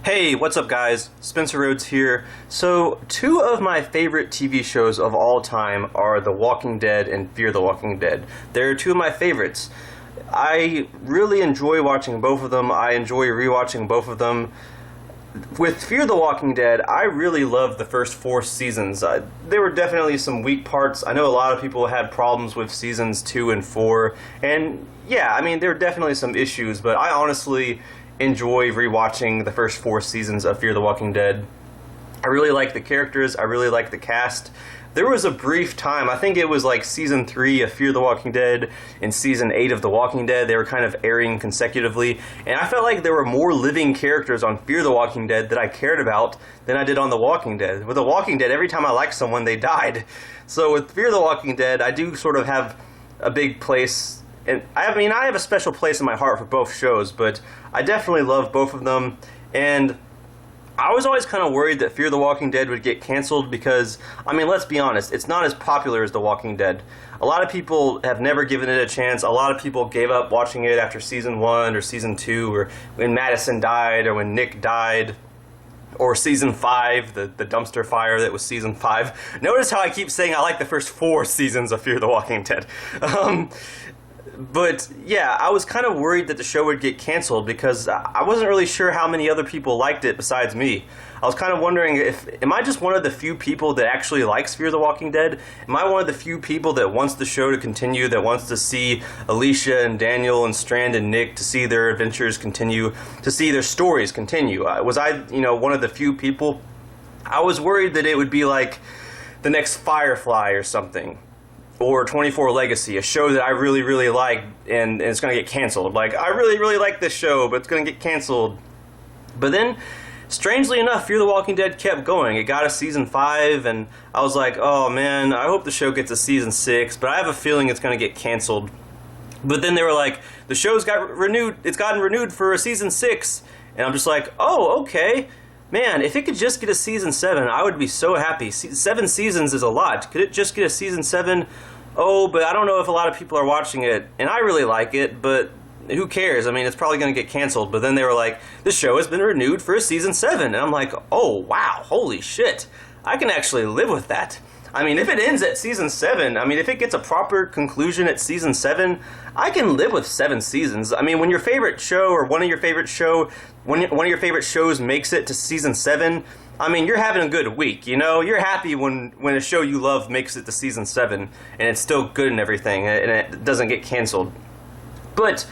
Hey, what's up guys? Spencer Rhodes here. So, two of my favorite TV shows of all time are The Walking Dead and Fear the Walking Dead. They're two of my favorites. I really enjoy watching both of them. I enjoy rewatching both of them. With Fear the Walking Dead, I really loved the first four seasons. There were definitely some weak parts. I know a lot of people had problems with seasons 2 and 4, and yeah, I mean, there were definitely some issues, but I honestly enjoy rewatching the first four seasons of Fear the Walking Dead. I really like the characters, I really like the cast. There was a brief time, I think it was like season 3 of Fear the Walking Dead and season 8 of The Walking Dead, they were kind of airing consecutively, and I felt like there were more living characters on Fear the Walking Dead that I cared about than I did on The Walking Dead. With The Walking Dead, every time I liked someone, they died. So with Fear the Walking Dead, I do sort of have a big place. And I mean, I have a special place in my heart for both shows, but I definitely love both of them. And I was always kind of worried that Fear the Walking Dead would get canceled because, I mean, let's be honest, it's not as popular as The Walking Dead. A lot of people have never given it a chance. A lot of people gave up watching it after season 1 or season 2, or when Madison died, or when Nick died, or season 5, the dumpster fire that was season 5. Notice how I keep saying I like the first 4 seasons of Fear the Walking Dead. But yeah, I was kind of worried that the show would get canceled because I wasn't really sure how many other people liked it besides me. I was kind of wondering am I just one of the few people that actually likes Fear the Walking Dead? Am I one of the few people that wants the show to continue, that wants to see Alicia and Daniel and Strand and Nick, to see their adventures continue, to see their stories continue? Was I, one of the few people? I was worried that it would be like the next Firefly or something, or 24 Legacy, a show that I really, really like, and it's going to get canceled. Like, I really, really like this show, but it's going to get canceled. But then, strangely enough, Fear the Walking Dead kept going. It got a season 5, and I was like, oh man, I hope the show gets a season 6, but I have a feeling it's going to get canceled. But then they were like, the show's got renewed, it's gotten renewed for a season 6, and I'm just like, oh, okay. Man, if it could just get a season 7, I would be so happy. 7 seasons is a lot. Could it just get a season 7? Oh, but I don't know if a lot of people are watching it, and I really like it, but who cares? I mean, it's probably going to get canceled. But then they were like, the show has been renewed for a season 7. And I'm like, oh, wow, holy shit. I can actually live with that. I mean, if it ends at season 7, I mean, if it gets a proper conclusion at season 7, I can live with 7 seasons. I mean, when your favorite show or one of your favorite shows makes it to season 7, I mean, you're having a good week, You're happy when a show you love makes it to season 7, and it's still good and everything, and it doesn't get canceled. But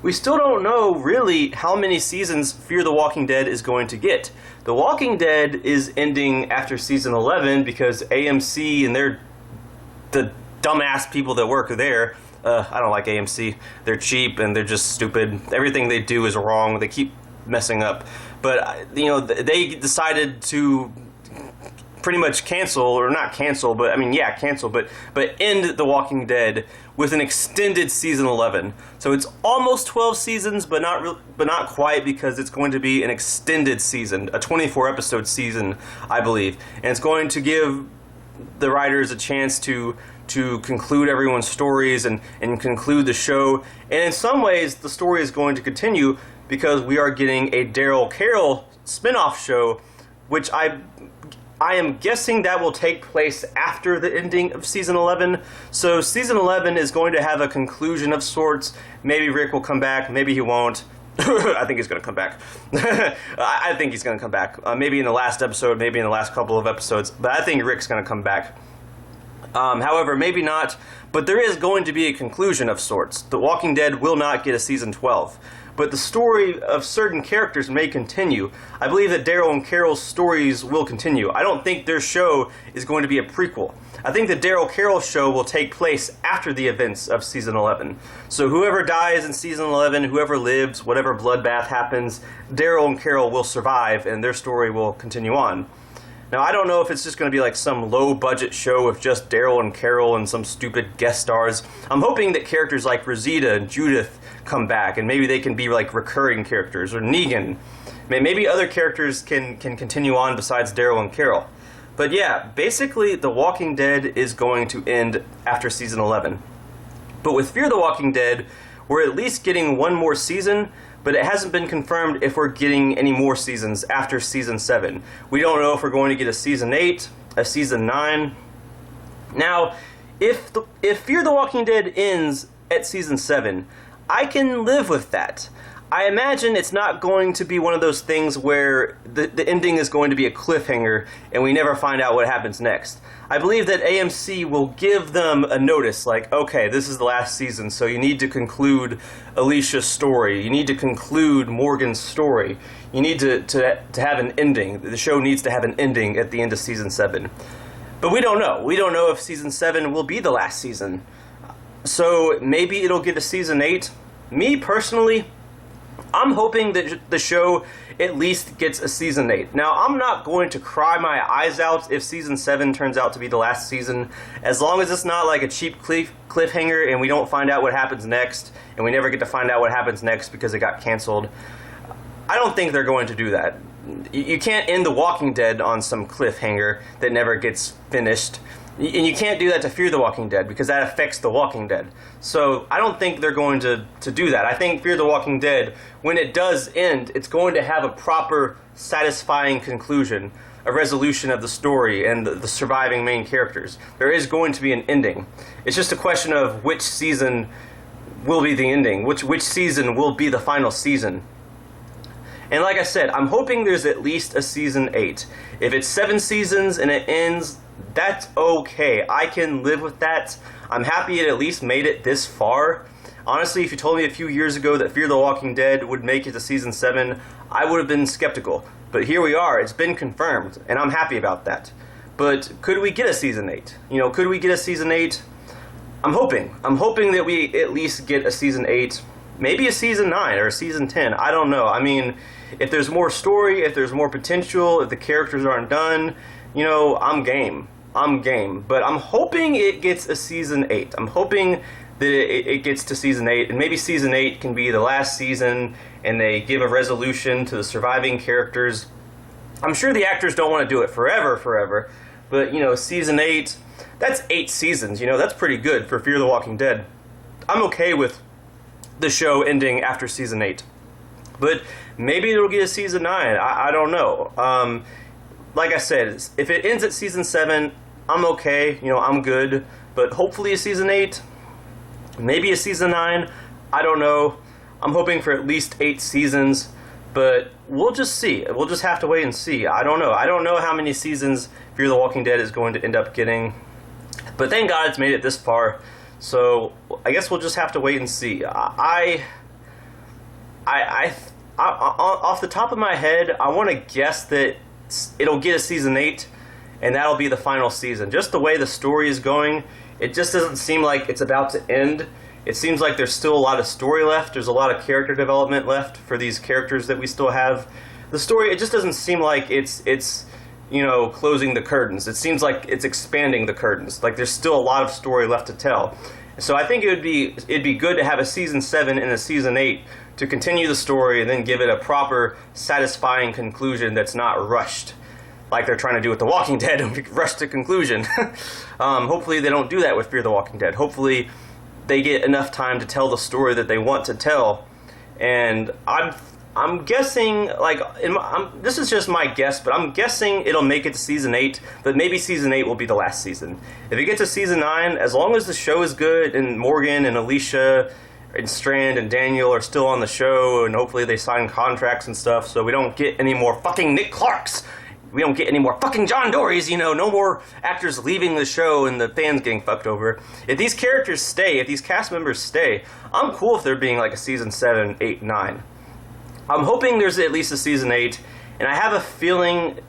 we still don't know really how many seasons Fear the Walking Dead is going to get. The Walking Dead is ending after season 11 because AMC and the dumbass people that work there, I don't like AMC. They're cheap and they're just stupid. Everything they do is wrong. They keep messing up. But, they decided to pretty much cancel, or not cancel, but I mean, yeah, cancel, but end The Walking Dead with an extended season 11. So it's almost 12 seasons, but not quite, because it's going to be an extended season, a 24 episode season, I believe, and it's going to give the writers a chance to conclude everyone's stories and conclude the show. And in some ways, the story is going to continue because we are getting a Daryl Carroll spin-off show, which I am guessing that will take place after the ending of season 11. So season 11 is going to have a conclusion of sorts. Maybe Rick will come back, maybe he won't. I think he's going to come back. I think he's going to come back. Maybe in the last episode, maybe in the last couple of episodes. But I think Rick's going to come back. However, maybe not. But there is going to be a conclusion of sorts. The Walking Dead will not get a season 12. But the story of certain characters may continue. I believe that Daryl and Carol's stories will continue. I don't think their show is going to be a prequel. I think the Daryl Carroll show will take place after the events of season 11. So whoever dies in season 11, whoever lives, whatever bloodbath happens, Daryl and Carol will survive and their story will continue on. Now, I don't know if it's just going to be like some low-budget show with just Daryl and Carol and some stupid guest stars. I'm hoping that characters like Rosita and Judith come back, and maybe they can be like recurring characters, or Negan. Maybe other characters can continue on besides Daryl and Carol. But yeah, basically, The Walking Dead is going to end after season 11. But with Fear the Walking Dead, we're at least getting one more season, but it hasn't been confirmed if we're getting any more seasons after Season 7. We don't know if we're going to get a Season 8, a Season 9. Now, if Fear the Walking Dead ends at Season 7, I can live with that. I imagine it's not going to be one of those things where the ending is going to be a cliffhanger and we never find out what happens next. I believe that AMC will give them a notice, like, okay, this is the last season, so you need to conclude Alicia's story. You need to conclude Morgan's story. You need to have an ending. The show needs to have an ending at the end of Season 7. But we don't know. We don't know if Season 7 will be the last season. So maybe it'll get a Season 8. Me, personally, I'm hoping that the show at least gets a Season 8. Now, I'm not going to cry my eyes out if Season 7 turns out to be the last season, as long as it's not like a cheap cliffhanger and we don't find out what happens next, and we never get to find out what happens next because it got canceled. I don't think they're going to do that. You can't end The Walking Dead on some cliffhanger that never gets finished. And you can't do that to Fear the Walking Dead because that affects The Walking Dead. So I don't think they're going to do that. I think Fear the Walking Dead, when it does end, it's going to have a proper, satisfying conclusion, a resolution of the story and the surviving main characters. There is going to be an ending. It's just a question of which season will be the ending, which season will be the final season. And like I said, I'm hoping there's at least a Season 8. If it's 7 seasons and it ends, that's okay. I can live with that. I'm happy it at least made it this far. Honestly, if you told me a few years ago that Fear the Walking Dead would make it to Season 7, I would have been skeptical. But here we are. It's been confirmed, and I'm happy about that. But could we get a Season 8? Could we get a Season 8? I'm hoping. I'm hoping that we at least get a Season 8. Maybe a Season 9 or a Season 10. I don't know. I mean, if there's more story, if there's more potential, if the characters aren't done, I'm game. I'm game. But I'm hoping it gets a Season 8. I'm hoping that it gets to Season 8, and maybe Season 8 can be the last season, and they give a resolution to the surviving characters. I'm sure the actors don't want to do it forever, but, Season 8, that's 8 seasons, that's pretty good for Fear the Walking Dead. I'm okay with the show ending after Season 8. But maybe it'll get a Season 9. I don't know. Like I said, if it ends at Season 7, I'm okay. I'm good. But hopefully a Season 8. Maybe a Season 9. I don't know. I'm hoping for at least 8 seasons. But we'll just see. We'll just have to wait and see. I don't know. I don't know how many seasons Fear the Walking Dead is going to end up getting. But thank God it's made it this far. So I guess we'll just have to wait and see. I off the top of my head, I want to guess that it'll get a Season 8, and that'll be the final season. Just the way the story is going, it just doesn't seem like it's about to end. It seems like there's still a lot of story left. There's a lot of character development left for these characters that we still have. The story, it just doesn't seem like it's closing the curtains. It seems like it's expanding the curtains. Like there's still a lot of story left to tell. So I think it'd be good to have a Season 7 and a Season 8 to continue the story and then give it a proper, satisfying conclusion that's not rushed, like they're trying to do with The Walking Dead, rush to conclusion. Hopefully they don't do that with Fear the Walking Dead. Hopefully they get enough time to tell the story that they want to tell. And I'm guessing, this is just my guess, but I'm guessing it'll make it to Season 8, but maybe Season 8 will be the last season. If it gets to Season 9, as long as the show is good, and Morgan and Alicia and Strand and Daniel are still on the show, and hopefully they sign contracts and stuff, so we don't get any more fucking Nick Clarks. We don't get any more fucking John Dorys, no more actors leaving the show and the fans getting fucked over. If these characters stay, if these cast members stay, I'm cool if there being like a Season 7, 8, 9. I'm hoping there's at least a Season 8, and I have a feeling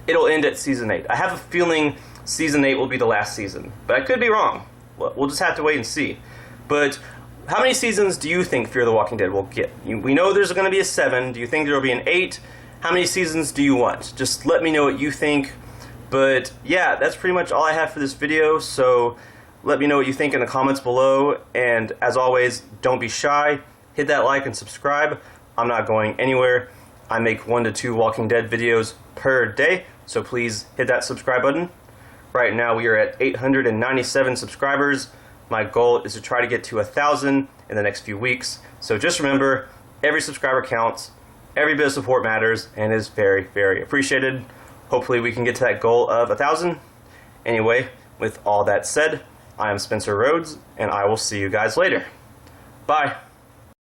it'll end at Season 8. I have a feeling Season 8 will be the last season, but I could be wrong. We'll just have to wait and see. But how many seasons do you think Fear the Walking Dead will get? We know there's going to be a 7. Do you think there will be an 8? How many seasons do you want? Just let me know what you think. But yeah, that's pretty much all I have for this video, so let me know what you think in the comments below. And as always, don't be shy. Hit that like and subscribe. I'm not going anywhere. I make 1 to 2 Walking Dead videos per day, so please hit that subscribe button. Right now we are at 897 subscribers. My goal is to try to get to 1,000 in the next few weeks. So just remember, Every subscriber counts. Every bit of support matters and is very, very appreciated. Hopefully we can get to that goal of 1,000. Anyway, with all that said, I am Spencer Rhodes, and I will see you guys later. Bye.